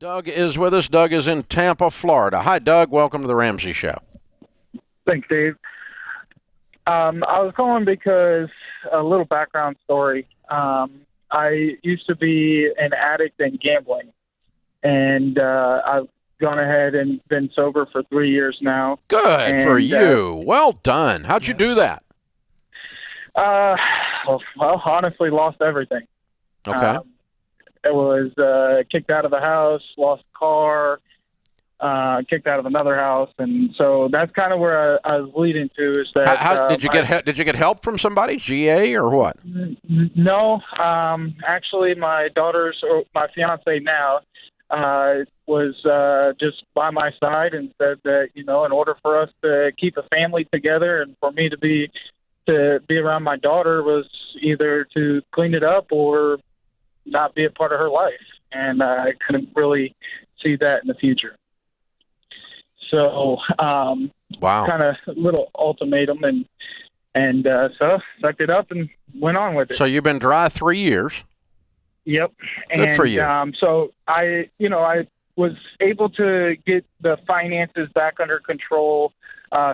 Doug is with us. Doug is in Tampa, Florida. Hi, Doug. Welcome to the Ramsey Show. Thanks, Dave. I was calling because a little background story. I used to be an addict in gambling, and I've gone ahead and been sober for 3 years now. Good for you. Well done. How'd you do that? Well, honestly, lost everything. Okay. I was kicked out of the house, lost a car, kicked out of another house, and so that's kind of where I was leading to. Is that How did you get help from somebody, GA or what? No, actually, my fiance now, was just by my side and said that in order for us to keep a family together and for me to be around my daughter was either to clean it up or not be a part of her life, and I couldn't really see that in the future. So, wow, kind of a little ultimatum, and so sucked it up and went on with it. So you've been dry 3 years. Yep. Good for you. So I was able to get the finances back under control,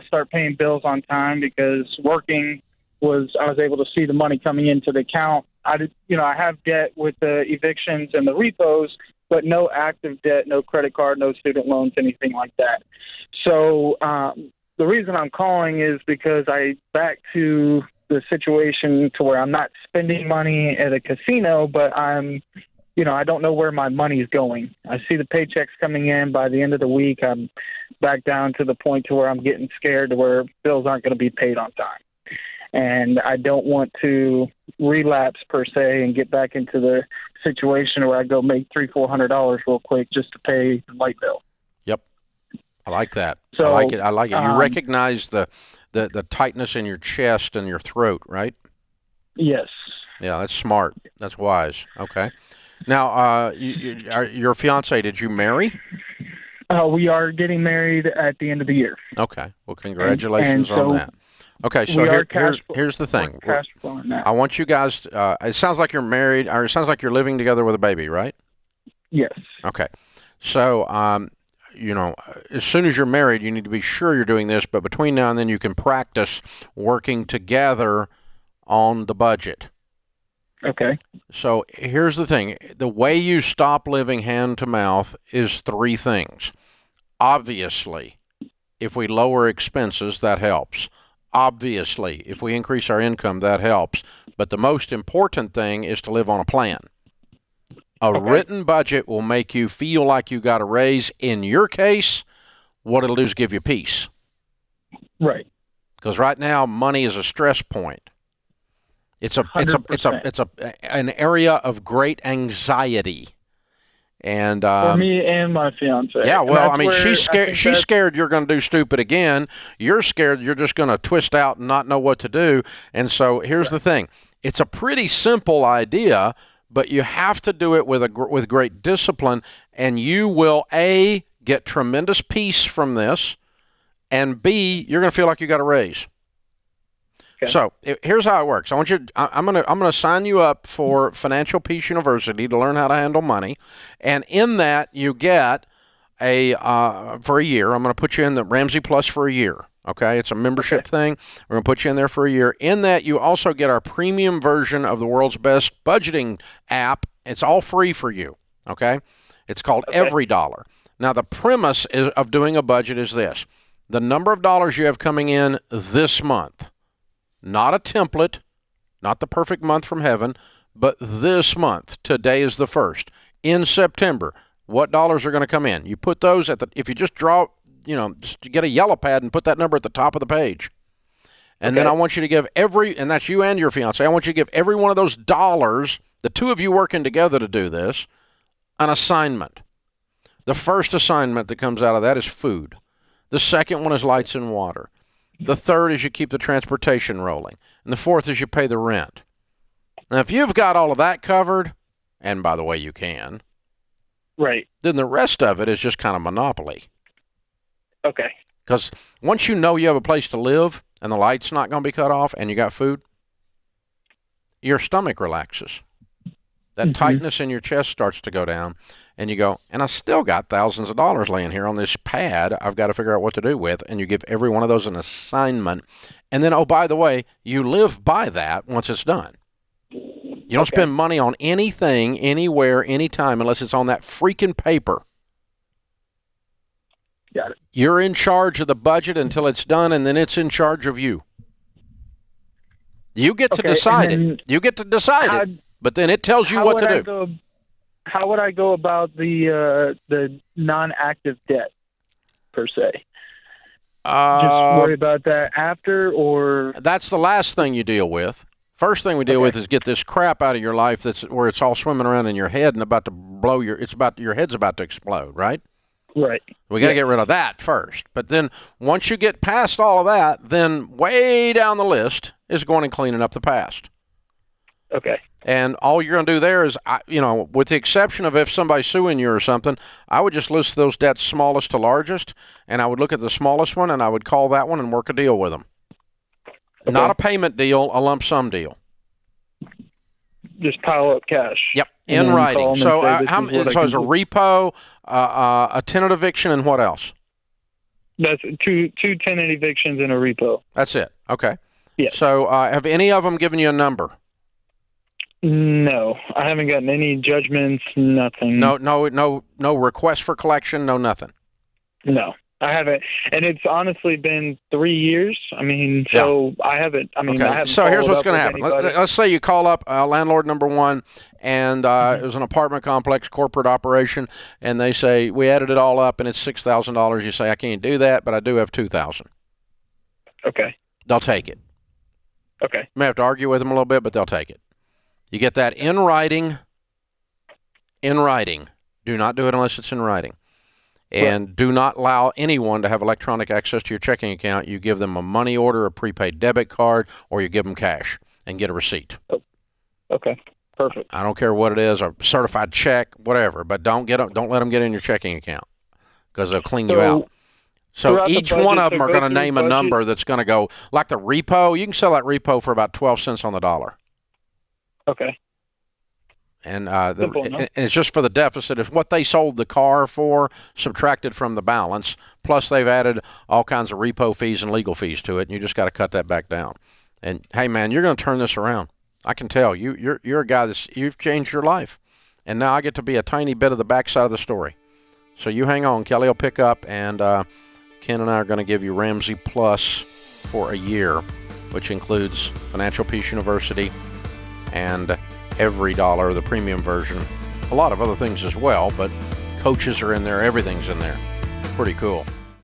start paying bills on time because I was able to see the money coming into the account. I have debt with the evictions and the repos, but no active debt, no credit card, no student loans, anything like that. So the reason I'm calling is because back to the situation to where I'm not spending money at a casino, but I don't know where my money's going. I see the paychecks coming in. By the end of the week, I'm back down to the point to where I'm getting scared to where bills aren't going to be paid on time. And I don't want to relapse per se and get back into the situation where I go make $300-400 real quick just to pay the light bill. Yep, I like that. So, I like it. You recognize the tightness in your chest and your throat, right? Yes. Yeah, that's smart. That's wise. Okay. Now, your fiance, did you marry? We are getting married at the end of the year. Okay. Well, congratulations on that. Okay, so here's the thing. I want you guys to, it sounds like you're married, or it sounds like you're living together with a baby, right? Yes. Okay. So, as soon as you're married, you need to be sure you're doing this, but between now and then you can practice working together on the budget. Okay. So here's the thing. The way you stop living hand to mouth is 3 things. Obviously, if we lower expenses, that helps. Obviously, if we increase our income, that helps. But the most important thing is to live on a plan. A written budget will make you feel like you got a raise. In your case, what it'll do is give you peace. Right. Because right now, money is a stress point. It's an area of great anxiety. And for me and my fiance. Yeah, well, I mean, she's scared you're going to do stupid again. You're scared you're just going to twist out and not know what to do. And so here's the thing. It's a pretty simple idea, but you have to do it with great discipline, and you will, A, get tremendous peace from this, and B, you're going to feel like you got a raise. Okay. So here's how it works. I'm gonna sign you up for Financial Peace University to learn how to handle money, and in that you get for a year. I'm gonna put you in the Ramsey Plus for a year. Okay, it's a membership thing. We're gonna put you in there for a year. In that you also get our premium version of the world's best budgeting app. It's all free for you. Okay, it's called Every Dollar. Now the premise of doing a budget is this: the number of dollars you have coming in this month. Not a template, not the perfect month from heaven, but this month. Today is the 1st. In September, what dollars are going to come in? You put those if you just draw, just get a yellow pad and put that number at the top of the page. And then I want you to give and that's you and your fiance, I want you to give every one of those dollars, the two of you working together to do this, an assignment. The first assignment that comes out of that is food. The second one is lights and water. The third is you keep the transportation rolling. And the fourth is you pay the rent. Now, if you've got all of that covered, and by the way, you can, right, then the rest of it is just kind of monopoly. Okay. Because once you know you have a place to live and the light's not going to be cut off and you got food, your stomach relaxes. that tightness in your chest starts to go down, and you go, and I still got thousands of dollars laying here on this pad I've got to figure out what to do with, and you give every one of those an assignment. And then, oh, by the way, you live by that once it's done. You don't spend money on anything, anywhere, anytime, unless it's on that freaking paper. Got it. You're in charge of the budget until it's done, and then it's in charge of you. You get to decide it. You get to decide it, but then it tells you what to do. How would I go about the non-active debt, per se? Just worry about that after, or that's the last thing you deal with. First thing we deal with is get this crap out of your life that's where it's all swimming around in your head and about to blow your head's about to explode, right? Right. We got to get rid of that first. But then once you get past all of that, then way down the list is going and cleaning up the past. Okay. And all you're going to do there is, with the exception of if somebody's suing you or something, I would just list those debts smallest to largest, and I would look at the smallest one, and I would call that one and work a deal with them. Okay. Not a payment deal, a lump sum deal. Just pile up cash. Yep, in writing. So, is a repo, a tenant eviction, and what else? That's two tenant evictions and a repo. That's it. Okay. Yeah. So, have any of them given you a number? No, I haven't gotten any judgments. Nothing. No request for collection. No nothing. No, I haven't, and it's honestly been 3 years. I mean, so I haven't. I mean, I haven't. So here's what's going to happen. Let's say you call up landlord number one, and it was an apartment complex, corporate operation, and they say we added it all up, and it's $6,000. You say I can't do that, but I do have $2,000. Okay. They'll take it. Okay. You may have to argue with them a little bit, but they'll take it. You get that in writing. In writing. Do not do it unless it's in writing. And do not allow anyone to have electronic access to your checking account. You give them a money order, a prepaid debit card, or you give them cash and get a receipt. Okay. Perfect. I don't care what it is, a certified check, whatever, but don't let them get in your checking account because they'll clean you out. So each one of them are going to name a number that's going to go, like the repo, you can sell that repo for about 12 cents on the dollar. Okay. And it's just for the deficit. It's what they sold the car for, subtracted from the balance, plus they've added all kinds of repo fees and legal fees to it, and you just got to cut that back down. And, hey, man, you're going to turn this around. I can tell. You're a guy you've changed your life. And now I get to be a tiny bit of the backside of the story. So you hang on. Kelly will pick up, and Ken and I are going to give you Ramsey Plus for a year, which includes Financial Peace University and every dollar, the premium version. A lot of other things as well, but coaches are in there. Everything's in there. Pretty cool.